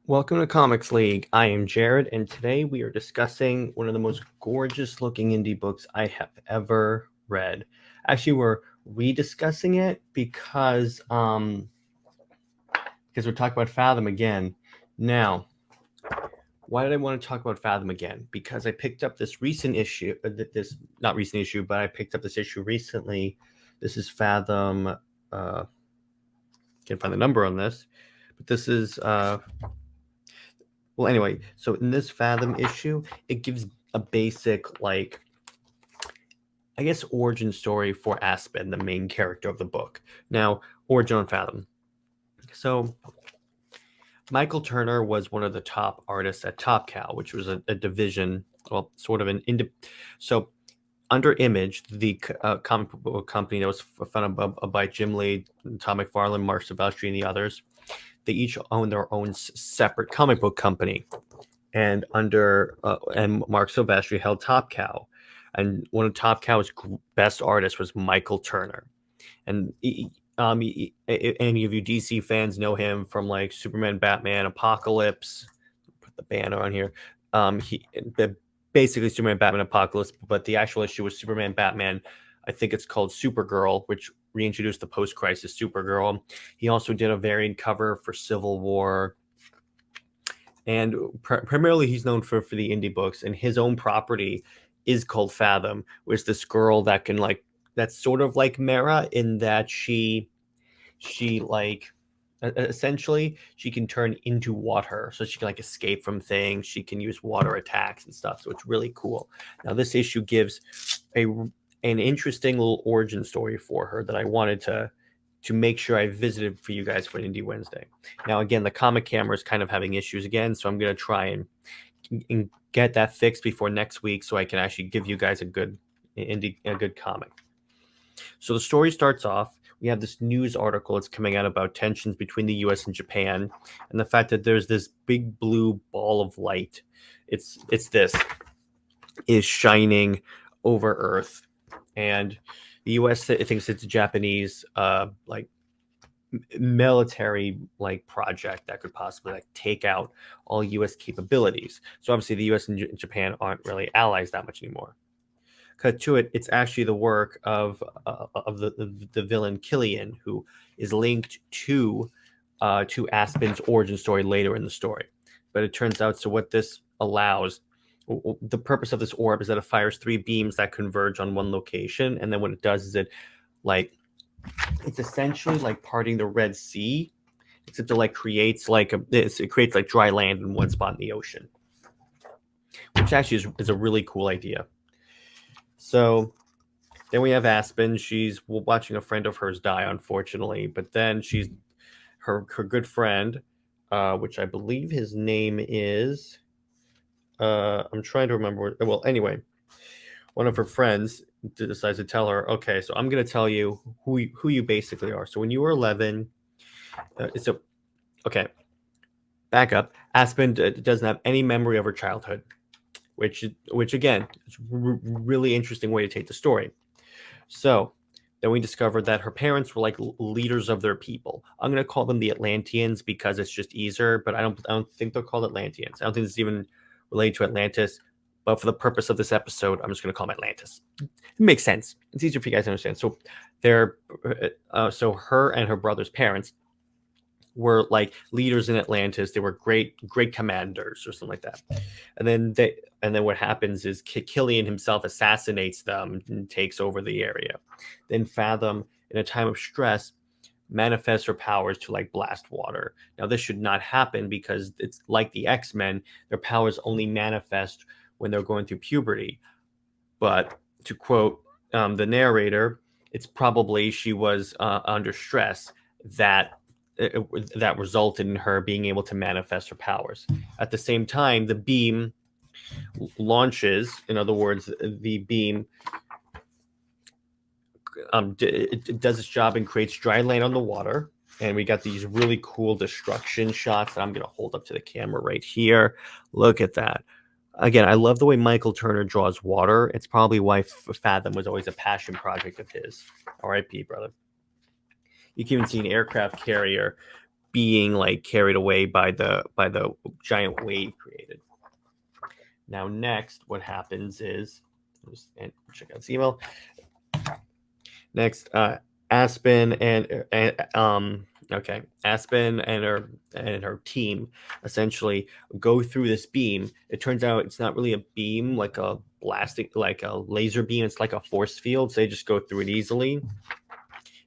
Welcome to Comics League. I am Jared, and today we are discussing one of the most gorgeous looking indie books I have ever read. Actually, we're rediscussing it because we're talking about Fathom again. Now, why did I want to talk about Fathom again? Because I picked up this recent issue, this not recent issue, but I picked up this issue recently. This is Fathom. Can't find the number on this, but this is well, anyway, so in this Fathom issue, it gives a basic, like, I guess, origin story for Aspen, the main character of the book. Now, origin on Fathom. So, Michael Turner was one of the top artists at Top Cow, which was a division, well, sort of an indie. So, under Image, the comic book company that was founded by Jim Lee, Tom McFarlane, Mark Silvestri, and the others, they each own their own separate comic book company. And Mark Silvestri held Top Cow, and one of Top Cow's best artists was Michael Turner. And any of you DC fans know him from like Superman, Batman, Apocalypse. Put the banner on here. He basically Superman, Batman, Apocalypse, but the actual issue was Superman, Batman. I think it's called Supergirl, which reintroduced the post-crisis Supergirl. He also did a variant cover for Civil War, and primarily he's known for the indie books, and his own property is called Fathom, which is this girl that can, like, that's sort of like Mara in that she like essentially she can turn into water, so she can like escape from things, she can use water attacks and stuff, so it's really cool. Now this issue gives an interesting little origin story for her that I wanted to make sure I visited for you guys for Indie Wednesday. Now, again, the comic camera is kind of having issues again, so I'm going to try and get that fixed before next week, so I can actually give you guys a good comic. So the story starts off. We have this news article that's coming out about tensions between the U.S. and Japan, and the fact that there's this big blue ball of light. It's this is shining over Earth, and the U.S. thinks it's a Japanese like military like project that could possibly like take out all U.S. capabilities. So obviously the U.S. and Japan aren't really allies that much anymore. Cut to it, it's actually the work of the villain Killian, who is linked to Aspen's origin story later in the story. But it turns out, so what this allows, the purpose of this orb is that it fires three beams that converge on one location, and then what it does is it's essentially like parting the Red Sea, except it like creates like it creates like dry land in one spot in the ocean, which actually is a really cool idea. So then we have Aspen. She's watching a friend of hers die, unfortunately, but then she's her good friend, which I believe his name is. I'm trying to remember. Well, anyway, one of her friends decides to tell her, okay, so I'm going to tell you who you basically are. So when you were 11, okay, back up. Aspen doesn't have any memory of her childhood, which again is really interesting way to take the story. So then we discovered that her parents were like leaders of their people. I'm going to call them the Atlanteans because it's just easier, but I don't think they're called Atlanteans. I don't think it's even related to Atlantis. But for the purpose of this episode, I'm just going to call them Atlantis. It makes sense. It's easier for you guys to understand. So so her and her brother's parents were like leaders in Atlantis. They were great commanders or something like that. And then what happens is Killian himself assassinates them and takes over the area. Then Fathom, in a time of stress, manifests her powers to like blast water. Now this should not happen because it's like the X-Men, their powers only manifest when they're going through puberty. But to quote the narrator, it's probably she was under stress that resulted in her being able to manifest her powers. At the same time, the beam launches. In other words, the beam it does its job and creates dry land on the water. And we got these really cool destruction shots that I'm going to hold up to the camera right here. Look at that. Again, I love the way Michael Turner draws water. It's probably why Fathom was always a passion project of his. R.I.P., brother. You can even see an aircraft carrier being like carried away by the giant wave created. Now, next, what happens is, just check out this email. Next, Aspen Aspen and her team essentially go through this beam. It turns out it's not really a beam like a laser beam. It's like a force field. So they just go through it easily.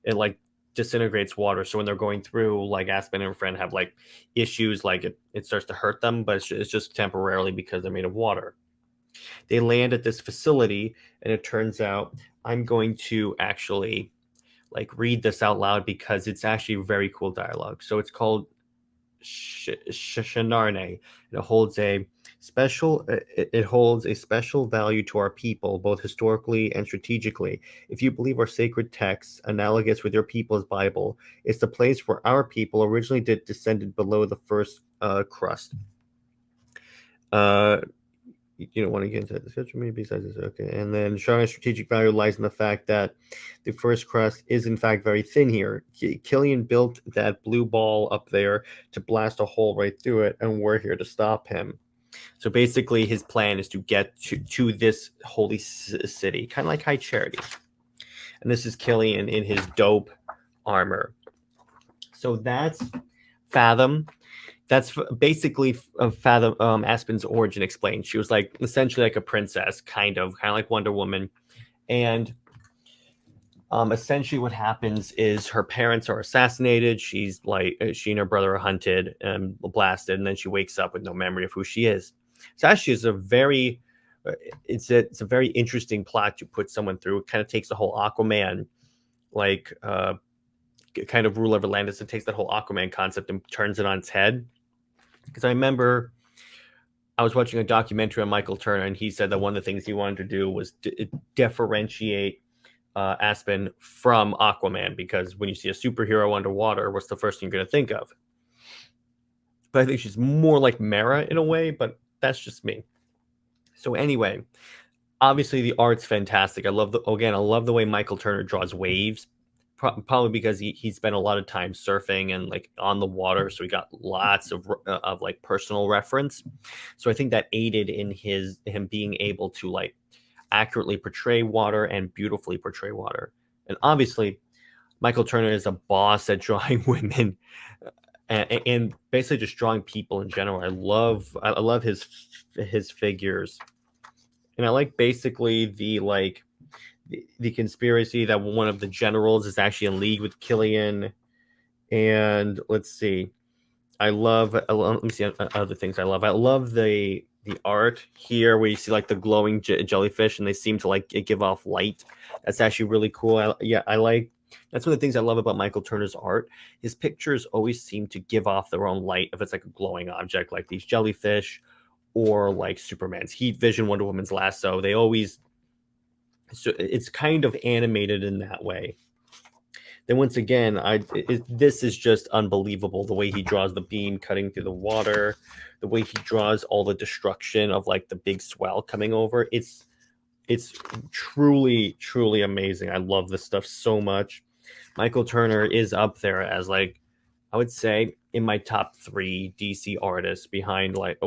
It like disintegrates water. So when they're going through, like Aspen and her friend have like issues, like it starts to hurt them, but it's just temporarily because they're made of water. They land at this facility, and it turns out I'm going to actually like read this out loud because it's actually very cool dialogue. So it's called Shanarne. It holds a special value to our people, both historically and strategically. If you believe our sacred texts, analogous with your people's Bible, it's the place where our people originally descended below the first crust. You don't want to get into that discussion, maybe besides this. Okay. And then Shana's strategic value lies in the fact that the first crust is in fact very thin here. Killian built that blue ball up there to blast a hole right through it, and we're here to stop him. So basically his plan is to get to this holy city, kind of like High Charity. And this is Killian in his dope armor. So that's Fathom. That's basically Fathom Aspen's origin explained. She was like essentially like a princess, kind of like Wonder Woman, and essentially what happens is her parents are assassinated. She and her brother are hunted and blasted, and then she wakes up with no memory of who she is. So actually, it's a very interesting plot to put someone through. It kind of takes the whole Aquaman kind of rule over Atlantis. It takes that whole Aquaman concept and turns it on its head. Because I remember I was watching a documentary on Michael Turner, and he said that one of the things he wanted to do was differentiate Aspen from Aquaman, because when you see a superhero underwater, what's the first thing you're going to think of? But I think she's more like Mara in a way, but that's just me. So anyway, obviously the art's fantastic. I love the way Michael Turner draws waves. Probably because he spent a lot of time surfing and like on the water, so he got lots of like personal reference. So I think that aided in him being able to like accurately portray water and beautifully portray water. And obviously, Michael Turner is a boss at drawing women and basically just drawing people in general. I love his figures, and I like basically the conspiracy that one of the generals is actually in league with Killian. And let's see, let me see other things I love. I love the art here where you see like the glowing jellyfish, and they seem to like give off light. That's actually really cool. I like that's one of the things I love about Michael Turner's art. His pictures always seem to give off their own light if it's like a glowing object like these jellyfish, or like Superman's heat vision, Wonder Woman's lasso. They always, so it's kind of animated in that way. Then once again, this is just unbelievable. The way he draws the beam cutting through the water, the way he draws all the destruction of like the big swell coming over. It's truly, truly amazing. I love this stuff so much. Michael Turner is up there as like, I would say in my top 3 DC artists, behind like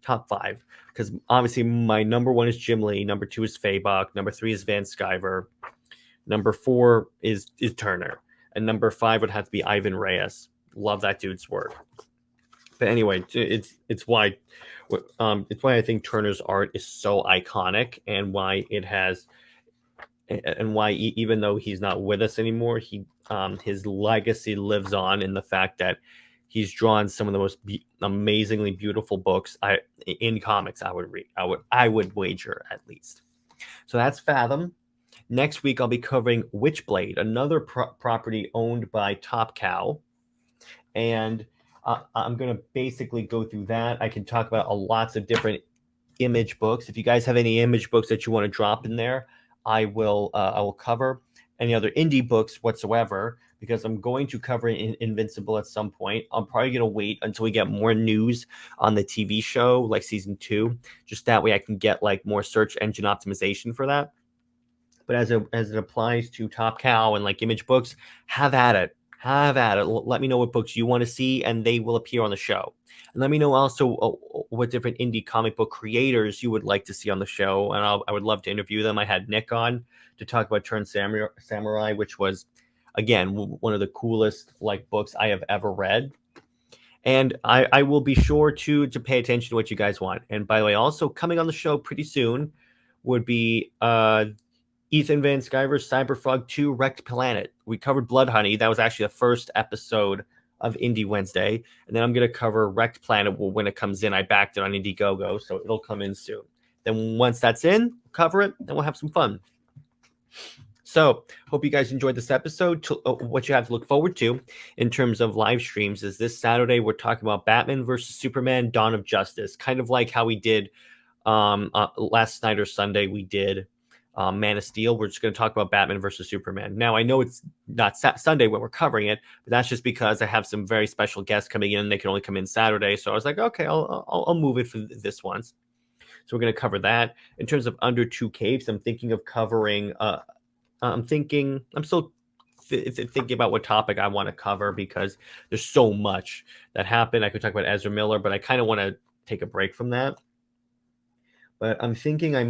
top 5, because obviously my number 1 is Jim Lee, number 2 is Fabok, number 3 is Van Sciver, number 4 is Turner, and number 5 would have to be Ivan Reyes. Love that dude's work. But anyway, it's why I think Turner's art is so iconic, and why even though he's not with us anymore, his legacy lives on in the fact that he's drawn some of the most amazingly beautiful books in comics I would read. I would wager, at least. So that's Fathom. Next week I'll be covering Witchblade, another property owned by Top Cow, and I'm going to basically go through that. I can talk about lots of different Image books. If you guys have any Image books that you want to drop in there, I will cover any other indie books whatsoever, because I'm going to cover Invincible at some point. I'm probably going to wait until we get more news on the TV show, like season 2, just that way I can get like more search engine optimization for that. But as it applies to Top Cow and like Image books, have at it. have at it. Let me know what books you want to see, and they will appear on the show. And let me know also what different indie comic book creators you would like to see on the show, and I would love to interview them. I had Nick on to talk about Turn Samurai, which was, again, one of the coolest like books I have ever read. And I will be sure to pay attention to what you guys want. And by the way, also coming on the show pretty soon would be Ethan Van Sciver's Cyberfrog 2 Wrecked Planet. We covered Blood Honey. That was actually the first episode of Indie Wednesday. And then I'm going to cover Wrecked Planet when it comes in. I backed it on Indiegogo, so it'll come in soon. Then once that's in, we'll cover it, and we'll have some fun. So, hope you guys enjoyed this episode. What you have to look forward to in terms of live streams is this Saturday, we're talking about Batman versus Superman, Dawn of Justice. Kind of like how we did last night or Sunday, we did Man of Steel. We're just going to talk about Batman versus Superman. Now, I know it's not Sunday when we're covering it, but that's just because I have some very special guests coming in. They can only come in Saturday. So I was like, okay, I'll move it for this once. So we're going to cover that. In terms of Under Two Capes, I'm thinking of covering... I'm still thinking about what topic I want to cover because there's so much that happened. I could talk about Ezra Miller, but I kind of want to take a break from that. But I'm thinking I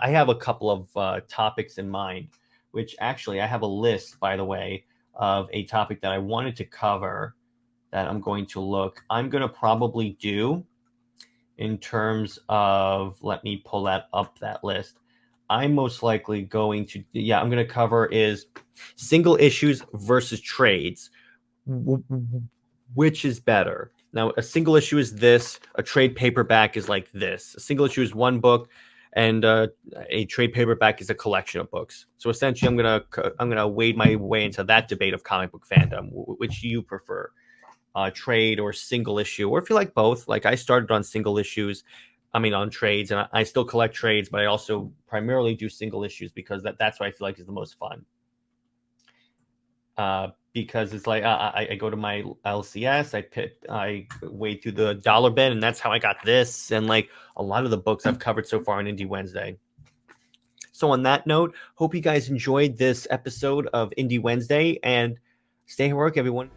have a couple of topics in mind, which actually I have a list, by the way, of a topic that I wanted to cover that I'm going to probably do in terms of, let me pull that list. I'm most likely I'm going to cover is single issues versus trades. Which is better? Now, a single issue is this. A trade paperback is like this. A single issue is one book, and a trade paperback is a collection of books. So essentially, I'm gonna wade my way into that debate of comic book fandom. Which you prefer, trade or single issue, or if you like both? Like I started on single issues. On trades, and I still collect trades, but I also primarily do single issues because that's what I feel like is the most fun. Because it's like I go to my LCS, I wade through the dollar bin, and that's how I got this, and like a lot of the books I've covered so far on Indie Wednesday. So on that note, hope you guys enjoyed this episode of Indie Wednesday, and stay heroic, everyone.